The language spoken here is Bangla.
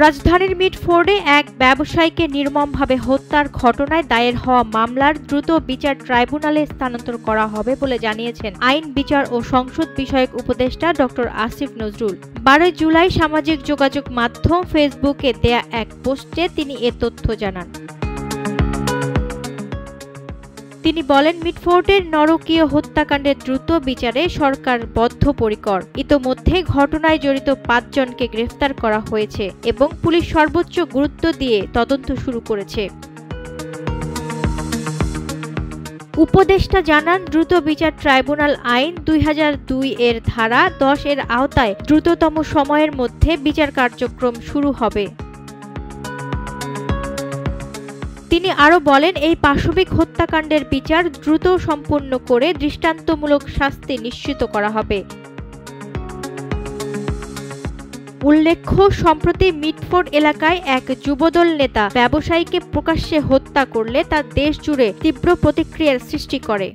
রাজধানীর মিটফোর্ডে এক ব্যবসায়ীকে নির্মমভাবে হত্যার ঘটনায় দায়ের হওয়া মামলার দ্রুত বিচার ট্রাইব্যুনালে স্থানান্তর করা হবে বলে জানিয়েছেন আইন, বিচার ও সংসদ বিষয়ক উপদেষ্টা ডক্টর আসিফ নজরুল। 12 জুলাই সামাজিক যোগাযোগ মাধ্যম ফেসবুকে দেয়া এক পোস্টে তিনি এ তথ্য জানান। তিনি বলেন, মিটফোর্ডের নরকীয় হত্যাকাণ্ডের দ্রুত বিচারে সরকার বদ্ধপরিকর। ইতোমধ্যে ঘটনায় জড়িত 5 জনকে গ্রেফতার করা হয়েছে এবং পুলিশ সর্বোচ্চ গুরুত্ব দিয়ে তদন্ত শুরু করেছে। উপদেষ্টা জানান, দ্রুত বিচার ট্রাইব্যুনাল আইন 2002 এর ধারা 10 এর আওতায় দ্রুততম সময়ের মধ্যে বিচার কার্যক্রম শুরু হবে। তিনি আরও বলেন, এই পাশবিক হত্যাকাণ্ডের বিচার দ্রুত সম্পন্ন করে দৃষ্টান্তমূলক শাস্তি নিশ্চিত করা হবে। উল্লেখ্য, সম্প্রতি মিটফোর্ড এলাকায় এক যুবদল নেতা ব্যবসায়ীকে প্রকাশ্যে হত্যা করলে তা দেশ জুড়ে তীব্র প্রতিক্রিয়ার সৃষ্টি করে।